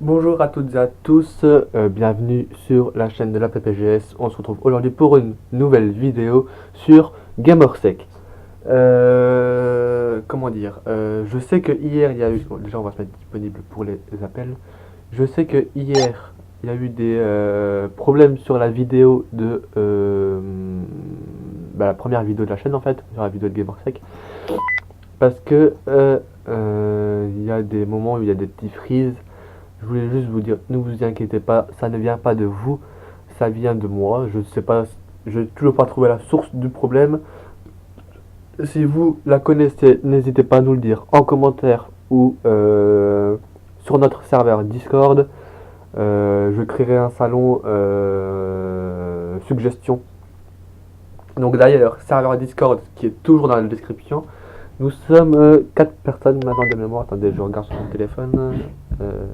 Bonjour à toutes et à tous, bienvenue sur la chaîne de la PPGS. On se retrouve aujourd'hui pour une nouvelle vidéo sur Gamersec. Comment dire, je sais que hier il y a eu, bon, déjà on va se mettre disponible pour les appels. Je sais que hier il y a eu des problèmes sur la vidéo de la première vidéo de la chaîne en fait, sur la vidéo de Gamersec, parce que il y a des moments où il y a des petits freezes. Je voulais juste vous dire, ne vous inquiétez pas, ça ne vient pas de vous, ça vient de moi. Je ne sais pas, je n'ai toujours pas trouvé la source du problème. Si vous la connaissez, n'hésitez pas à nous le dire en commentaire ou sur notre serveur Discord. Je créerai un salon suggestion. Donc d'ailleurs, serveur Discord qui est toujours dans la description. Nous sommes 4 personnes maintenant de mémoire. Attendez, je regarde sur mon téléphone. Euh,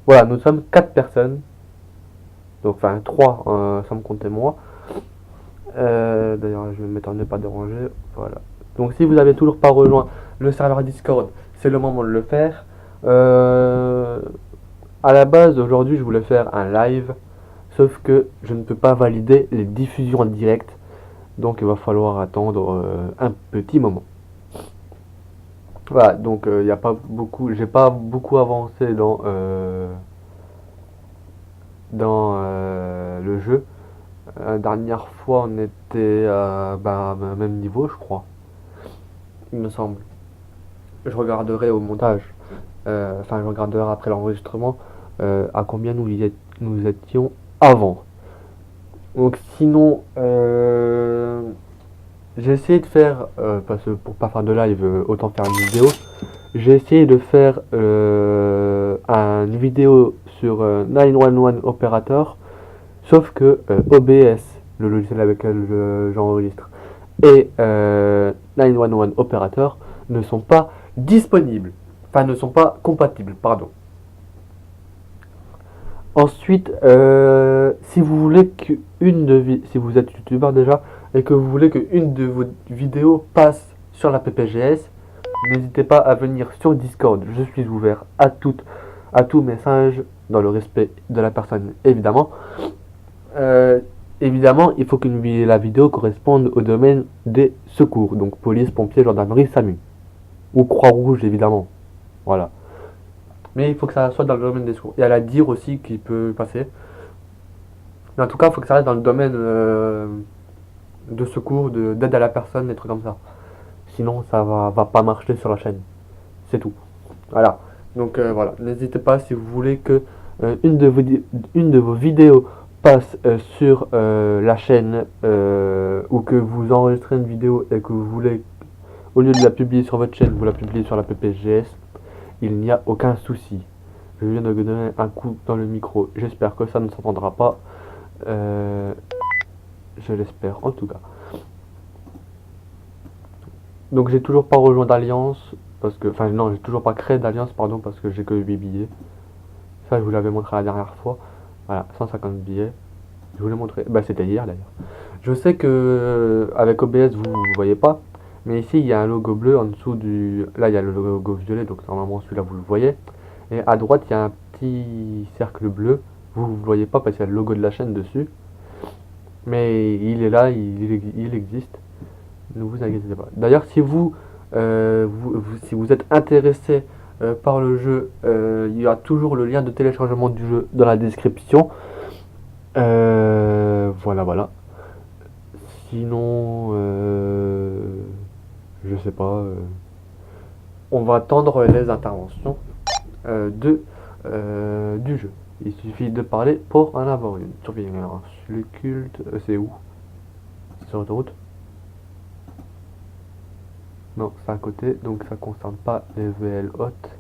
Voilà, nous sommes 4 personnes. Donc, enfin, 3 sans me compter moi. D'ailleurs, je vais me mettre en ne pas déranger. Voilà. Donc, si vous n'avez toujours pas rejoint le serveur Discord, c'est le moment de le faire. À la base, aujourd'hui, je voulais faire un live. Sauf que je ne peux pas valider les diffusions en direct. Donc, il va falloir attendre un petit moment. Voilà, donc il n'y a pas beaucoup, j'ai pas beaucoup avancé dans le jeu. La dernière fois, on était à même niveau, je crois. Il me semble. Je regarderai au montage. Enfin, je regarderai après l'enregistrement à combien nous étions avant. Donc, sinon, j'ai essayé de faire, parce que pour pas faire de live, autant faire une vidéo. J'ai essayé de faire une vidéo sur 911 Operator. Sauf que OBS, le logiciel avec lequel j'enregistre, et 911 Operator ne sont pas disponibles. Enfin, ne sont pas compatibles, pardon. Ensuite, si vous voulez si vous êtes youtubeur déjà, et que vous voulez qu'une de vos vidéos passe sur la PPGS, n'hésitez pas à venir sur Discord. Je suis ouvert à tout message, dans le respect de la personne, évidemment. Euh, Évidemment, il faut que la vidéo corresponde au domaine des secours, donc police, pompiers, gendarmerie, SAMU. Ou Croix-Rouge, évidemment. Voilà. Mais il faut que ça soit dans le domaine des secours. Il y a la dire aussi qui peut passer. Mais en tout cas, il faut que ça reste dans le domaine de secours, d'aide à la personne, des trucs comme ça. Sinon, ça va pas marcher sur la chaîne. C'est tout. Voilà. Donc voilà. N'hésitez pas si vous voulez que une de vos vidéos passe sur la chaîne ou que vous enregistrez une vidéo et que vous voulez, au lieu de la publier sur votre chaîne, vous la publiez sur la PPGS, il n'y a aucun souci. Je viens de donner un coup dans le micro. J'espère que ça ne s'entendra pas. Euh, je l'espère en tout cas. Donc j'ai toujours pas rejoint d'alliance parce que, enfin non, j'ai toujours pas créé d'alliance pardon parce que j'ai que 8 billets. Ça je vous l'avais montré la dernière fois. Voilà, 150 billets. Je vous l'ai montré. Bah c'était hier d'ailleurs. Je sais que avec OBS vous ne voyez pas, mais ici il y a un logo bleu en dessous du. Là il y a le logo violet, donc normalement celui-là vous le voyez. Et à droite il y a un petit cercle bleu. Vous ne le voyez pas parce qu'il y a le logo de la chaîne dessus. Mais il est là, il existe. Ne vous inquiétez pas. D'ailleurs, si si vous êtes intéressé par le jeu, il y a toujours le lien de téléchargement du jeu dans la description. Voilà, voilà. Sinon, je sais pas. On va attendre les interventions du jeu. Il suffit de parler pour en avoir une. Surveillance, le culte, c'est où? C'est sur l'autoroute? Non, c'est à côté, donc ça concerne pas les VL hautes.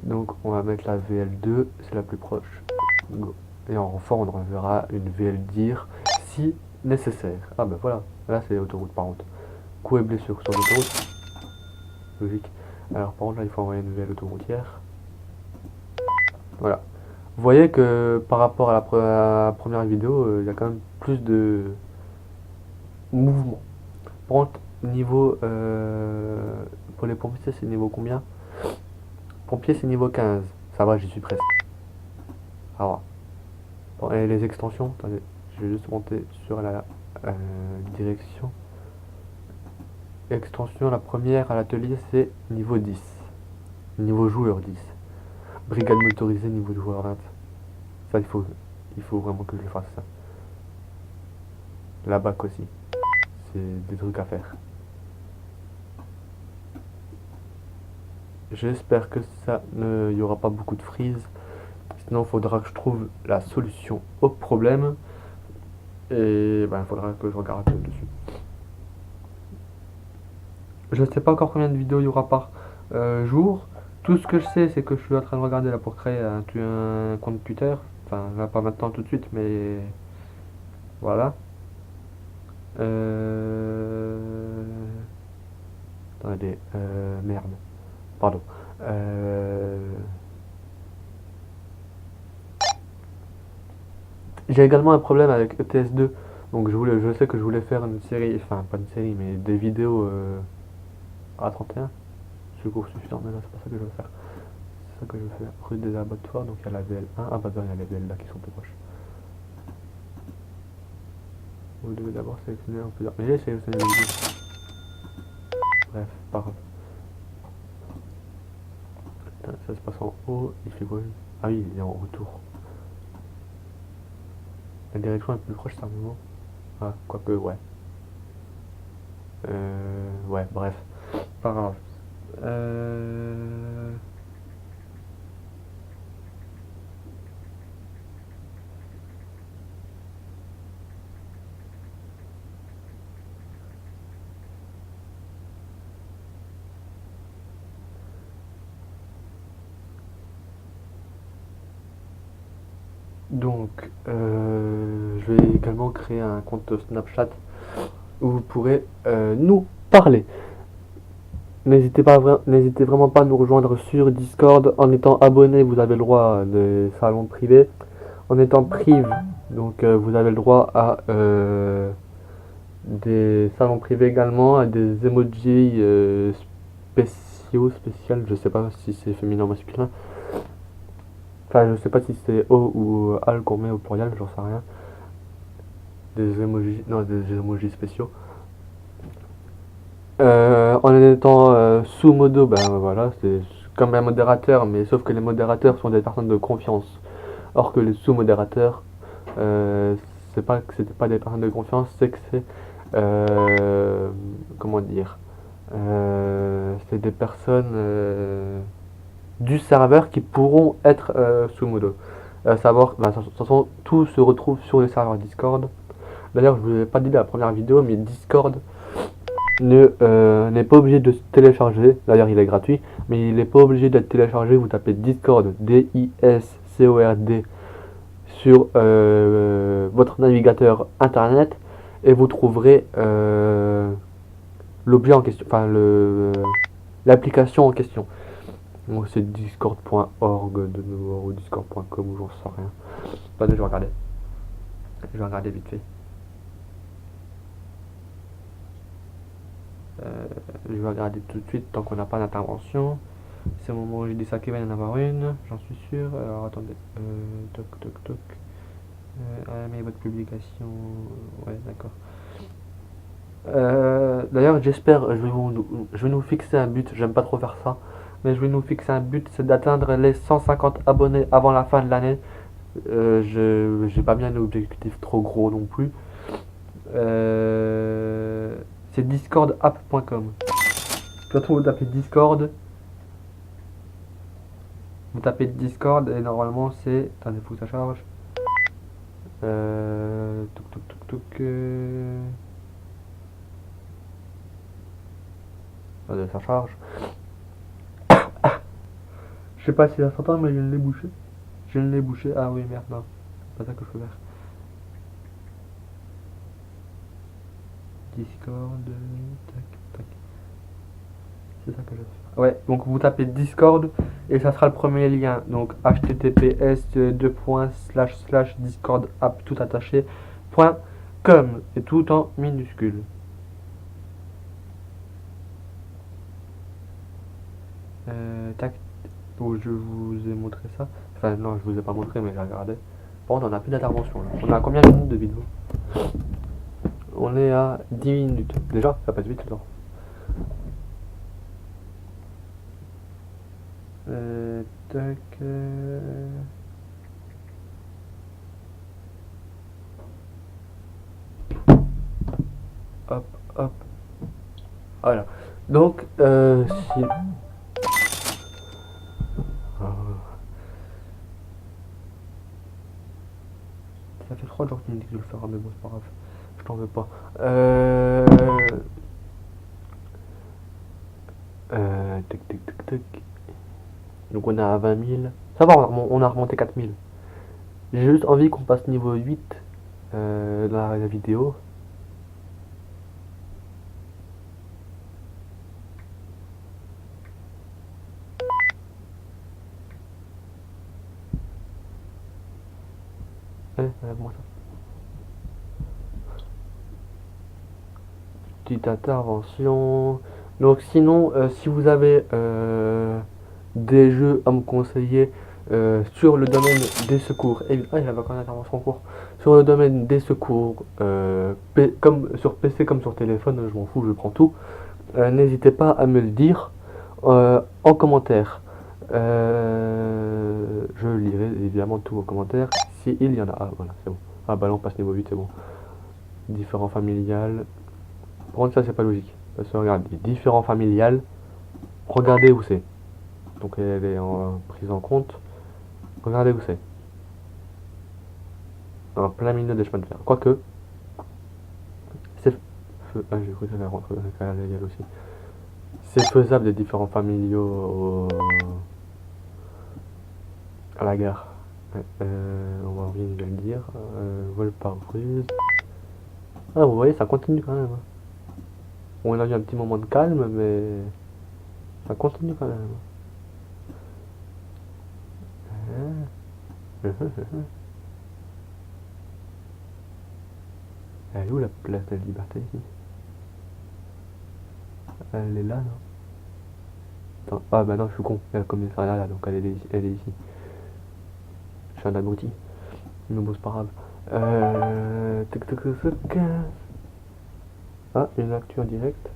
Donc on va mettre la VL2, c'est la plus proche. Go. Et en renfort, on enverra une VL dire si nécessaire. Ah ben voilà, là c'est autoroute par contre. Coup et blessure sur l'autoroute. Logique. Alors par contre là il faut envoyer une VL autoroutière. Voilà. Vous voyez que par rapport à la première vidéo, il y a quand même plus de mouvement. Par contre, niveau pour les pompiers, c'est niveau combien? Pompier, c'est niveau 15. Ça va, j'y suis presque. Alors, bon, et les extensions, attendez, je vais juste monter sur la direction. Extension, la première à l'atelier, c'est niveau 10. Niveau joueur 10. Brigade motorisée, niveau joueur 20. Ça, il faut vraiment que je fasse ça. La BAC aussi. C'est des trucs à faire. J'espère que ça ne y aura pas beaucoup de freeze. Sinon, il faudra que je trouve la solution au problème. Et ben, il faudra que je regarde dessus. Je ne sais pas encore combien de vidéos il y aura par jour. Tout ce que je sais, c'est que je suis en train de regarder là pour créer un compte Twitter. Enfin, là, pas maintenant tout de suite, mais voilà. Attendez, merde. Pardon. J'ai également un problème avec ETS2. Donc je sais que je voulais faire une série, enfin pas une série, mais des vidéos à 31. Secours suffisant, mais là c'est pas ça que je veux faire. C'est ça que je veux faire. Rue des abattoirs, donc il y a la VL1. Ah bah non, il y a les VL là qui sont plus proches. Vous devez d'abord sélectionner un peu. Mais j'ai sélectionné les vidéos. Bref, pas grave. Ça se passe en haut, il fait quoi? Ah oui, il est en retour. La direction est plus proche, certainement. Ah, quoique, ouais. Ouais, bref. Pas grave. Donc, je vais également créer un compte Snapchat où vous pourrez nous parler. N'hésitez vraiment pas à nous rejoindre sur Discord. En étant abonné, vous avez le droit à des salons privés. En étant prive, donc vous avez le droit à des salons privés également, à des emojis spécial, je sais pas si c'est féminin ou masculin. Enfin, je sais pas si c'est O ou al qu'on met au pluriel, j'en sais rien. Des emojis, non, des emojis spéciaux. En étant sous modo, ben voilà, c'est comme un modérateur, mais sauf que les modérateurs sont des personnes de confiance. Or que les sous-modérateurs, euh, c'est pas que c'était pas des personnes de confiance, c'est que c'est comment dire, c'est des personnes du serveur qui pourront être sous modo. Savoir, ben, de toute façon, tout se retrouve sur le serveur Discord. D'ailleurs, je vous l'ai pas dit dans la première vidéo, mais Discord n'est pas obligé de se télécharger. D'ailleurs, il est gratuit, mais il n'est pas obligé d'être téléchargé. Vous tapez Discord, D-I-S-C-O-R-D, sur votre navigateur internet et vous trouverez l'objet en question, enfin l'application en question. Donc c'est discord.org de nouveau ou discord.com ou j'en sais rien. Attendez, je vais regarder. Je vais regarder vite fait. Je vais regarder tout de suite tant qu'on n'a pas d'intervention. C'est au moment où j'ai dit ça qu'il va y en avoir une, j'en suis sûr. Alors attendez. Toc toc toc. Mais votre publication. Ouais, d'accord. D'ailleurs, j'espère, je vais nous fixer un but. J'aime pas trop faire ça, mais je vais nous fixer un but, c'est d'atteindre les 150 abonnés avant la fin de l'année. J'ai pas bien un objectif trop gros non plus. C'est discordapp.com. De toute façon, vous tapez Discord et normalement c'est. Attendez, faut que ça charge. Touk touk touk touk. Attendez, ça charge. Je sais pas si ça s'entend, mais je ne l'ai bouché. Je ne l'ai bouché. Ah oui, merde, non. C'est pas ça que je peux faire. Discord. Tac, tac. C'est ça que je vais faire. Ouais, donc vous tapez Discord et ça sera le premier lien. Donc https://discordapp tout attaché .com et tout en minuscule. Tac. où je vous ai montré ça. Enfin, non, je vous ai pas montré, mais j'ai regardé. Par contre, on a plus d'intervention là. On a combien de minutes de vidéo? On est à 10 minutes. Déjà, ça passe vite le temps. Tac. Hop, hop. Voilà. Donc, si. Ça fait 3 jours qu'il me dit que je le ferai, mais bon, c'est pas grave. Je t'en veux pas. Tac, tac, tac, tac. Donc, on est à 20 000. Ça va, on a remonté 4 000. J'ai juste envie qu'on passe niveau 8 dans la vidéo. Allez, moi ça. Petite intervention. Donc sinon, si vous avez des jeux à me conseiller sur le domaine des secours, il y avait encore une intervention en cours. Sur le domaine des secours, comme sur PC comme sur téléphone, je m'en fous, je prends tout. N'hésitez pas à me le dire en commentaire. Je lirai évidemment tous vos commentaires si il y en a. Ah voilà, c'est bon. Ah bah là on passe niveau 8, c'est bon. Différents familiales. Par contre ça c'est pas logique. Parce que regarde, les différents familiales, regardez où c'est. Donc elle est prise en compte. Regardez où c'est. En plein milieu des chemins de fer. Quoique, c'est... Ah j'ai cru que ça allait rentrer dans la légale aussi. C'est faisable des différents familiaux à la gare. On va revenir, je vais le dire. Vol par ruse. Ah vous voyez, ça continue quand même. Bon, on a eu un petit moment de calme, mais ça continue quand même. Elle est où la place de la liberté ici? Elle est là, non? Attends. Ah bah non, je suis con. Il y a le commissariat là, donc elle est ici. Je suis un abruti. Mais bon, c'est pas grave. Tac, tac, tac, tac. Ah, une actu en direct.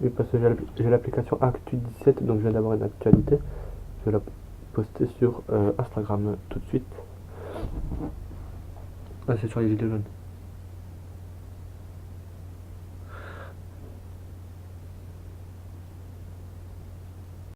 Oui, parce que j'ai l'application Actu 17, donc je viens d'avoir une actualité. Je vais la poster sur Instagram tout de suite. Ah, c'est sur les gilets jaunes.